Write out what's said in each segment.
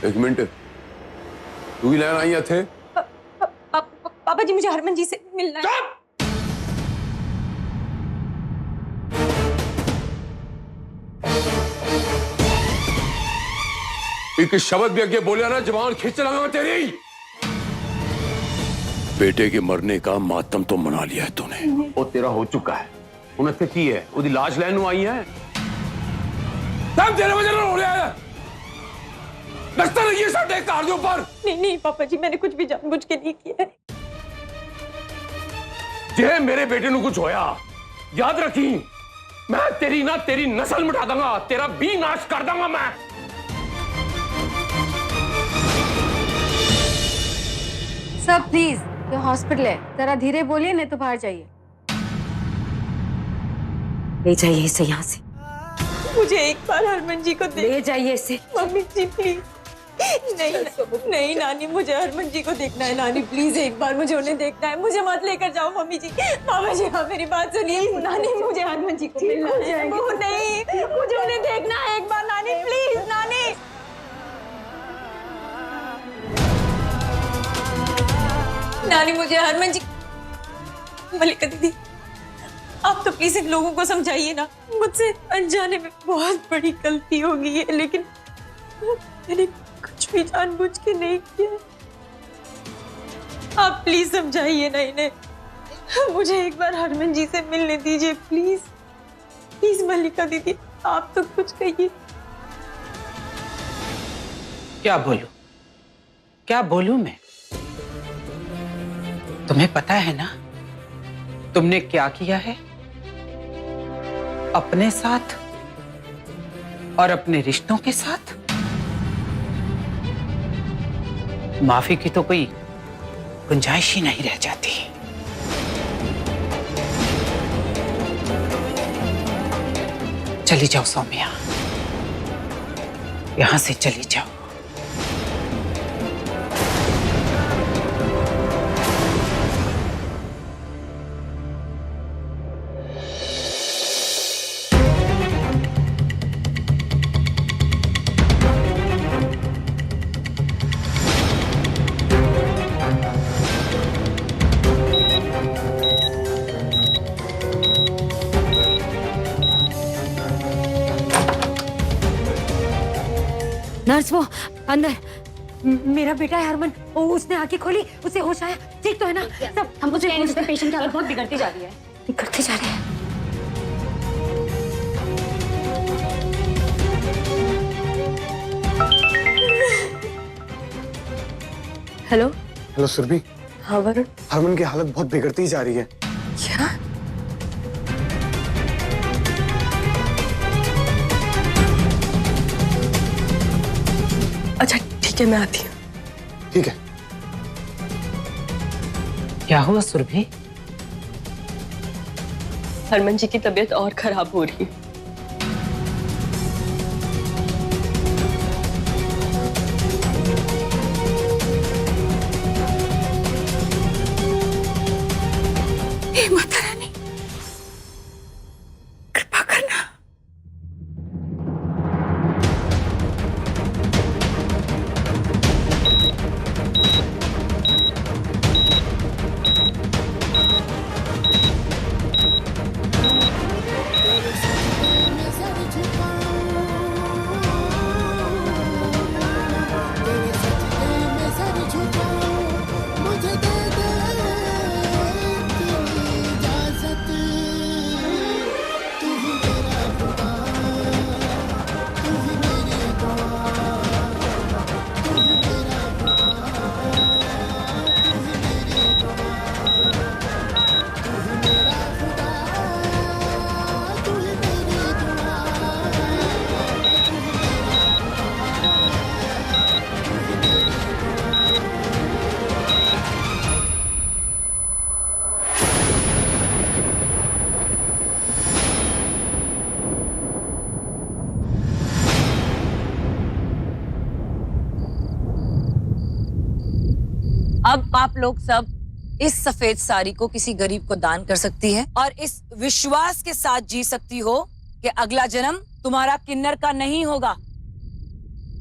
एक मिनट, तू ही लेना आई थे? पापा जी, मुझे हरमन जी से मिलना है। एक शब्द भी अगे बोलिया ना, जवान खींच लगा मैं तेरी। बेटे के मरने का मातम तो मना लिया है तूने। वो तेरा हो चुका है। उन्हें इत्थे की है? उदी लाश लैन आई है। तब तेरे वजह हो रहा है। दस्ता लगी है साडे घर दे ऊपर। नहीं पापा जी, मैंने कुछ भी जानबूझ के नहीं किया है। जे मेरे बेटे को कुछ होया, याद रखी, मैं तेरी नस्ल मिटा दूंगा, तेरा भी नाश कर दूंगा मैं। सर प्लीज, ये हॉस्पिटल है, जरा धीरे बोलिए नहीं तो बाहर जाइए। ले जाइए इसे यहाँ से। मुझे एक बार हरमन जी को ले जाइए इसे। Mummy ji please. नहीं नानी, मुझे हरमन जी को देखना है। नानी प्लीज, एक बार मुझे उन्हें देखना है। मुझे मत लेकर जाओ मम्मी जी। पापा जी, हाँ मेरी बात सुनिए। नानी, मुझे हरमन जी को मिलना है। वो नहीं, मुझे उन्हें देखना है एक बार। नानी प्लीज, नानी। नानी, मुझे हरमन जी। मलिका दीदी, आप तो प्लीज इन लोगों को समझाइए ना। मुझसे अनजाने में बहुत बड़ी गलती हो गई है, लेकिन मैंने कुछ भी जानबूझ के नहीं किया। आप प्लीज समझाइए ना इन्हें। मुझे एक बार हरमन जी से मिलने दीजिए प्लीज। प्लीज मलिका दीदी, आप तो कुछ कहिए। क्या बोलूं मैं? तुम्हें पता है ना तुमने क्या किया है अपने साथ और अपने रिश्तों के साथ? माफी की तो कोई गुंजाइश ही नहीं रह जाती। चली जाओ सौम्या, यहां से चली जाओ। नर्स, वो अंदर मेरा बेटा है हरमन। वो उसने आंखें खोली, उसे होश आया। ठीक तो है ना सब? हम मुझे पेशेंट की हालत बहुत बिगड़ती जा रही है। बिगड़ती जा रही है। हेलो सुरभि। हाँ वरुण। हरमन की हालत बहुत बिगड़ती जा रही है। क्या? अच्छा ठीक है, मैं आती हूँ। ठीक है। क्या हुआ सुरभि? हरमन जी की तबीयत और खराब हो रही है। हे माता रानी, कृपा करना। अब आप लोग सब इस सफेद साड़ी को किसी गरीब को दान कर सकती है और इस विश्वास के साथ जी सकती हो कि अगला जन्म तुम्हारा किन्नर का नहीं होगा।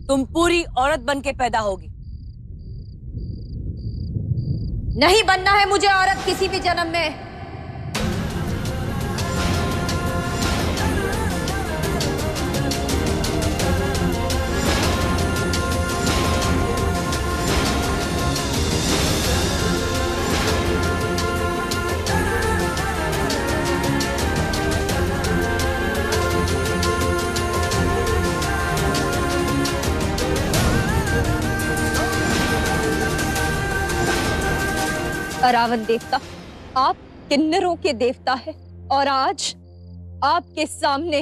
तुम पूरी औरत बन के पैदा होगी। नहीं बनना है मुझे औरत किसी भी जन्म में। अरावन देवता, आप किन्नरों के देवता है और आज आपके सामने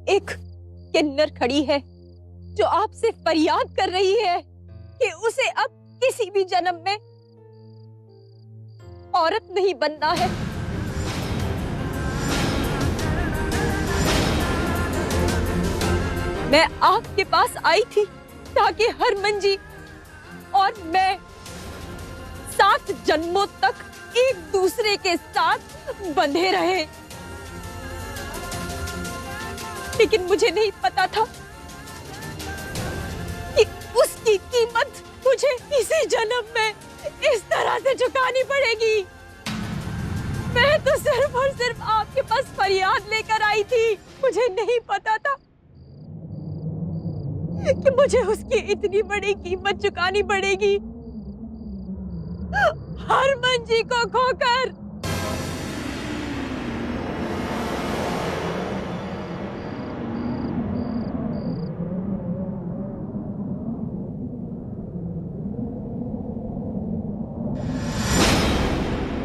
एक किन्नर खड़ी है जो आपसे फरियाद कर रही है कि उसे अब किसी भी जन्म में औरत नहीं बनना है। मैं आपके पास आई थी ताकि हरमन जी और मैं 7 जन्मों तक एक दूसरे के साथ बंधे रहे, लेकिन मुझे नहीं पता था कि उसकी कीमत मुझे इसी जन्म में इस तरह से चुकानी पड़ेगी। मैं तो सिर्फ और सिर्फ आपके पास फरियाद लेकर आई थी। मुझे नहीं पता था कि मुझे उसकी इतनी बड़ी कीमत चुकानी पड़ेगी, हरमन जी को खोकर।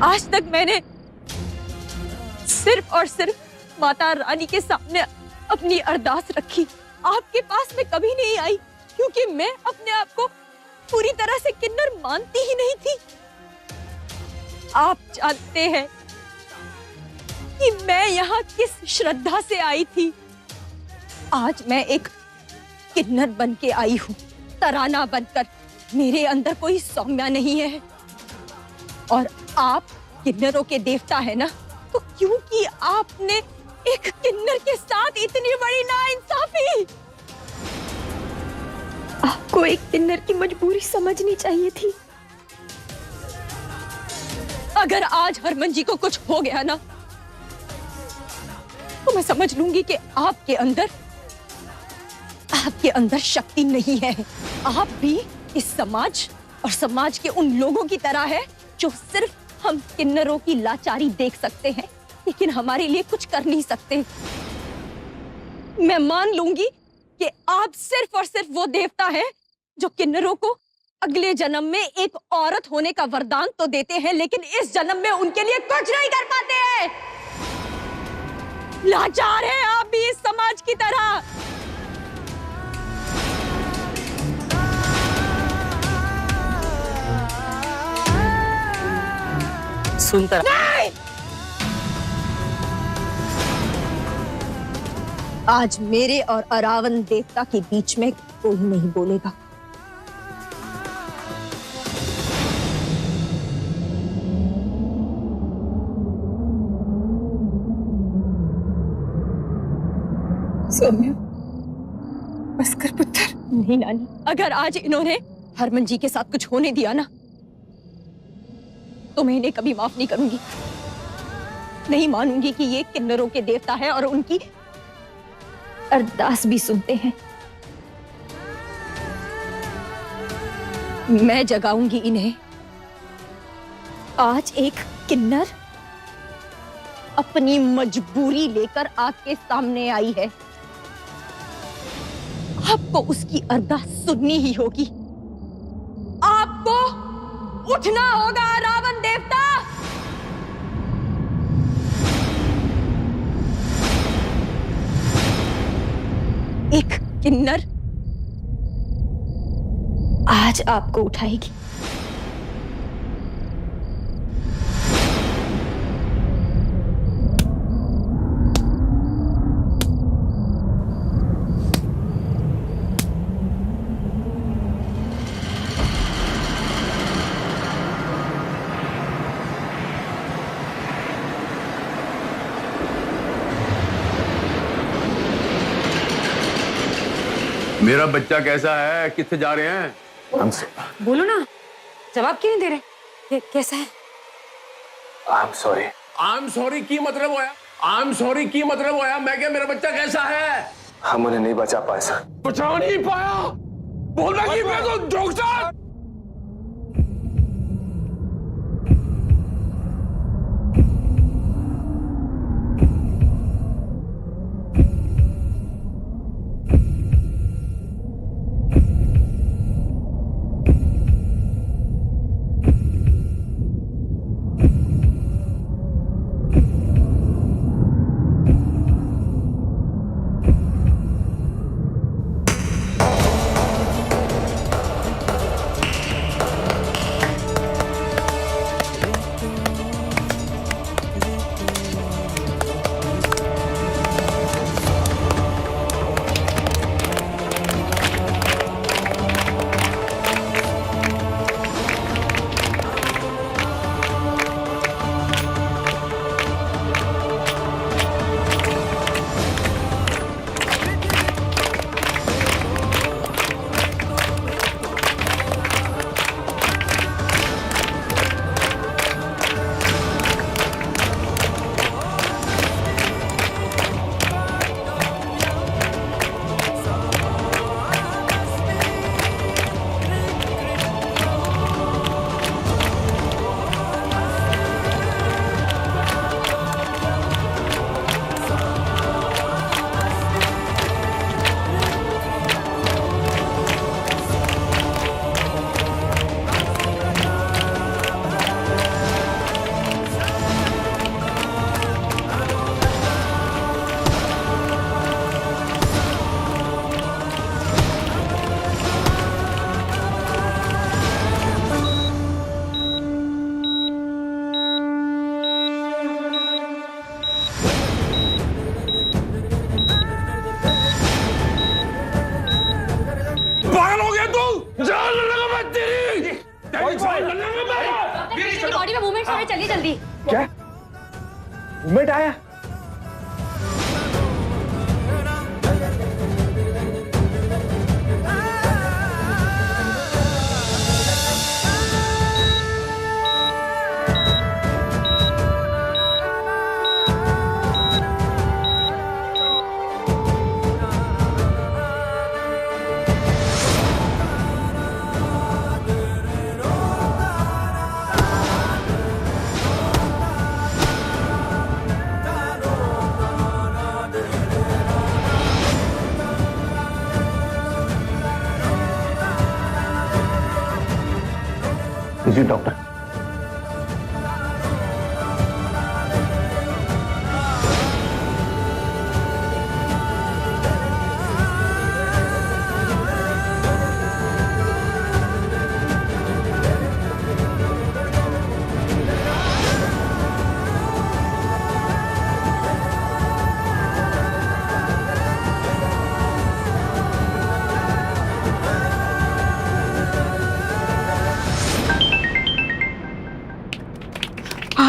आज तक मैंने सिर्फ और सिर्फ माता रानी के सामने अपनी अरदास रखी। आपके पास मैं कभी नहीं आई क्योंकि मैं अपने आप को पूरी तरह से किन्नर मानती ही नहीं थी। आप जानते हैं कि मैं यहाँ किस श्रद्धा से आई थी। आज मैं एक किन्नर बन के आई हूँ, तराना बनकर। मेरे अंदर कोई सौम्य नहीं है और आप किन्नरों के देवता है ना, तो क्योंकि आपने एक किन्नर के साथ इतनी बड़ी नाइंसाफी। आपको एक किन्नर की मजबूरी समझनी चाहिए थी। अगर आज हरमन जी को कुछ हो गया ना, तो मैं समझ लूंगी कि आपके अंदर शक्ति नहीं है। आप भी इस समाज और समाज के उन लोगों की तरह है जो सिर्फ हम किन्नरों की लाचारी देख सकते हैं, लेकिन हमारे लिए कुछ कर नहीं सकते। मैं मान लूंगी कि आप सिर्फ और सिर्फ वो देवता है जो किन्नरों को अगले जन्म में एक औरत होने का वरदान तो देते हैं, लेकिन इस जन्म में उनके लिए कुछ नहीं कर पाते हैं। लाचार है आप भी इस समाज की तरह। सुनता नहीं! आज मेरे और अरावन देवता के बीच में कोई नहीं बोलेगा। सौम्य, बस कर पुत्र। नहीं नानी, अगर आज इन्होंने हरमन जी के साथ कुछ होने दिया ना, तो मैं इन्हें कभी माफ नहीं करूंगी। नहीं मानूंगी कि ये किन्नरों के देवता है और उनकी अरदास भी सुनते हैं। मैं जगाऊंगी इन्हें। आज एक किन्नर अपनी मजबूरी लेकर आपके सामने आई है। आपको उसकी अरदास सुननी ही होगी। आपको उठना होगा रावण देवता। एक किन्नर आज आपको उठाएगी। मेरा बच्चा कैसा है? किससे जा रहे हैं? बोलो ना, जवाब क्यों नहीं दे रहे? कैसा है? I'm sorry. I am sorry की मतलब होया? आई एम सॉरी की मतलब होया? मैं क्या, मेरा बच्चा कैसा है? हम उन्हें नहीं बचा पाए सर। बचा नहीं पाया? बोलना कि मैं तो डॉक्टर। बॉडी में मूवमेंट्स हो रहे, चलिए जल्दी। क्या मूवमेंट आया? जी डॉक्टर।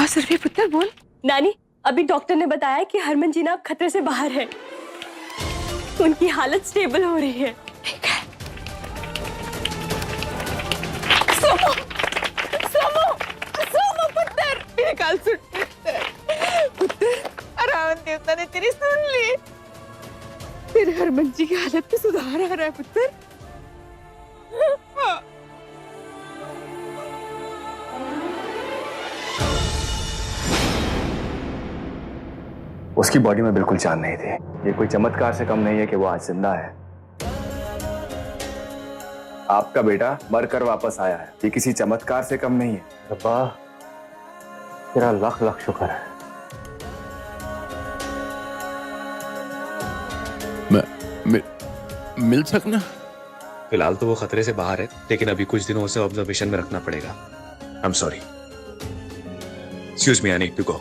सर्वे पुत्र बोल। नानी, अभी डॉक्टर ने बताया कि हरमन जीना अब खतरे से बाहर है, उनकी हालत स्टेबल हो रही है। ठीक है। सोमो, सोमो, सोमो पुत्र, मेरी गाल सुन पुत्र। पुत्र, रावण देवता ने तेरी सुन ली। तेरे हरमन जी की हालत में सुधार आ रहा है पुत्र। हाँ। उसकी बॉडी में बिल्कुल जान नहीं थी। ये कोई चमत्कार से कम नहीं है कि वो आज जिंदा है। आपका बेटा मरकर वापस आया है, ये किसी चमत्कार से कम नहीं है। रब्बा, तेरा लाख लाख शुक्र है। मिल सकना? फिलहाल तो वो खतरे से बाहर है, लेकिन अभी कुछ दिनों उसे ऑब्जर्वेशन में रखना पड़ेगा। I am sorry. Excuse me, I need to go.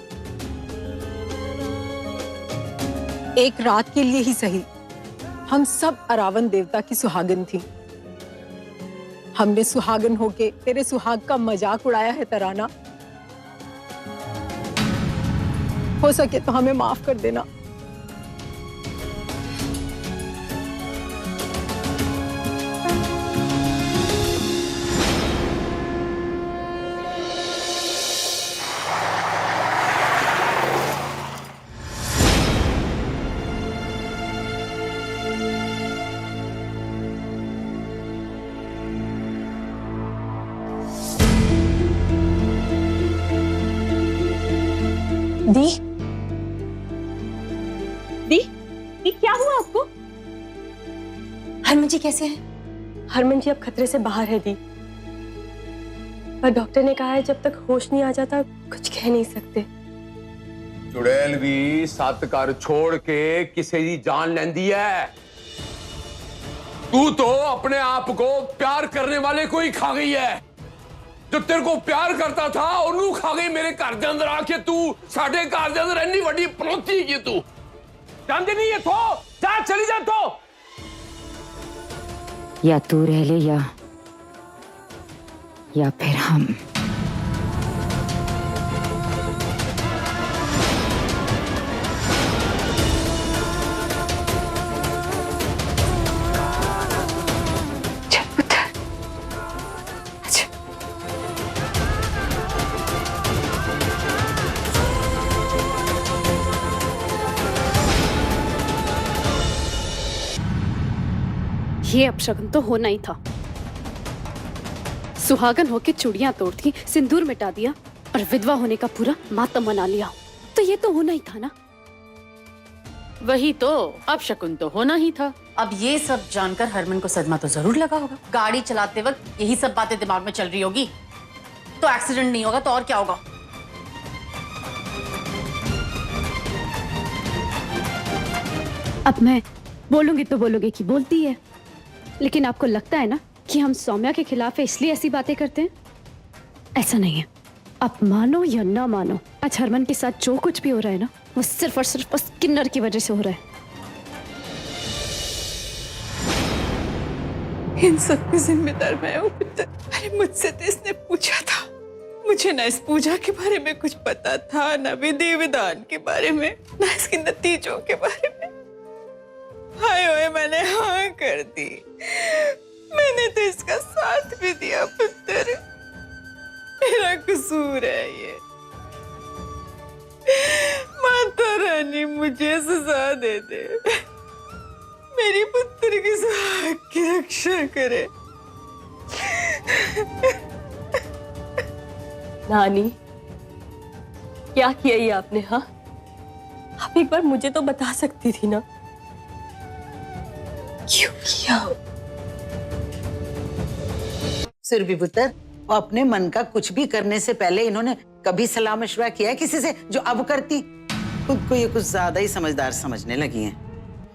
एक रात के लिए ही सही, हम सब अरावन देवता की सुहागन थी। हमने सुहागन होके तेरे सुहाग का मजाक उड़ाया है तराना। हो सके तो हमें माफ कर देना। दी दी दी, क्या हुआ आपको? हरमन जी कैसे हैं? हरमन जी अब खतरे से बाहर है दी, पर डॉक्टर ने कहा है जब तक होश नहीं आ जाता कुछ कह नहीं सकते। चुड़ैल भी सत कर छोड़ के किसी की जान लेंदी है। तू तो अपने आप को प्यार करने वाले को ही खा गई है। जो तेरे को प्यार करता था उन्होंने खा गई मेरे घर के अंदर आके। तू साढ़े घर के अंदर इतनी बड़ी पनौती की तू जानती नहीं है। तो जा, चली जा। तो या तू रह ले या फिर हम। ये अपशगुन तो होना ही था। सुहागन होके चूड़ियां तोड़ती, सिंदूर मिटा दिया और विधवा होने का पूरा मातम मना लिया। तो ये तो होना ही था ना। वही तो, अपशगुन तो होना ही था। अब ये सब जानकर हरमन को सदमा तो जरूर लगा होगा। गाड़ी चलाते वक्त यही सब बातें दिमाग में चल रही होगी। तो एक्सीडेंट नहीं होगा तो और क्या होगा? अब मैं बोलूंगी तो बोलोगे कि बोलती है, लेकिन आपको लगता है ना कि हम सौम्या के खिलाफ है इसलिए ऐसी बातें करते हैं? ऐसा नहीं है। आप मानो या ना मानो, आज हरमन के साथ जो कुछ भी हो रहा है ना, वो सिर्फ और सिर्फ बस किन्नर की वजह से हो रहा है। इन सब की जिम्मेदार मैं हूँ पुत्र। अरे मुझसे तो इसने पूछा था, मुझे ना इस पूजा के बारे में कुछ पता था, ना विधि विधान के बारे में, ना इसके नतीजों के बारे में। हाय होए मैंने हाँ कर दी। मैंने तो इसका साथ भी दिया पुत्र। मेरा कसूर है ये। माता रानी मुझे सजा दे दे, मेरी पुत्र की सुहाग की रक्षा करे। नानी क्या किया ये आपने? हाँ, आप एक बार मुझे तो बता सकती थी ना, क्यों किया? सिर भी पुत्र, वो अपने मन का कुछ भी करने से पहले इन्होंने कभी सलाह मशवरा किया है किसी से, जो अब करती? खुद को ये कुछ ज्यादा ही समझदार समझने लगी हैं।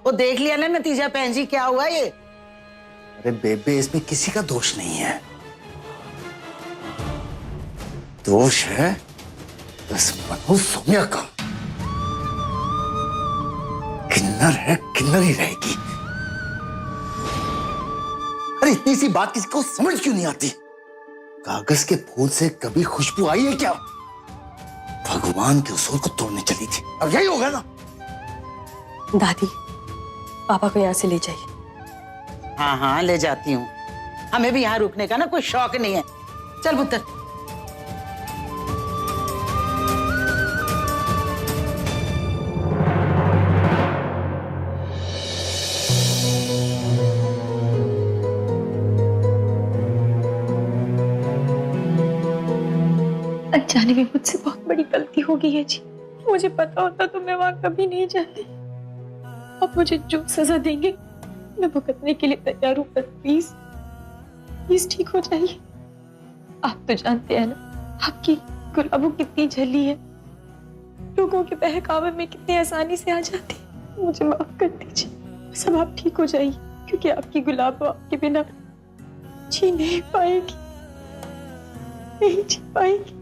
वो देख लिया ना नतीजा बहन जी क्या हुआ ये। अरे बेबे, इसमें किसी का दोष नहीं है। दोष है बस मनु सौम्या का। किन्नर है, किन्नर ही रहेगी। अरे इतनी सी बात किसी को समझ क्यों नहीं आती? कागज के फूल से कभी खुशबू आई है क्या? भगवान के उसूल को तोड़ने चली थी, अब यही होगा ना। दादी, पापा को यहाँ से ले जाइए। हाँ हाँ ले जाती हूँ, हमें भी यहाँ रुकने का ना कोई शौक नहीं है। चल पुत्र। अनजाने में मुझसे बहुत बड़ी गलती हो गई है जी। मुझे पता होता तो मैं वहां कभी नहीं जाती। अब मुझे जो सजा देंगे मैं भुगतने के लिए तैयार हूँ, पर प्लीज प्लीज ठीक हो जाइए। आप तो जानते हैं ना आपकी गुलाबों कितनी झली है, लोगों के बहकावे में कितनी आसानी से आ जाती है। मुझे माफ कर दीजिए, सब आप ठीक हो जाइए, क्योंकि आपकी गुलाब आपके बिना जी नहीं पाएगी, नहीं जी पाएगी।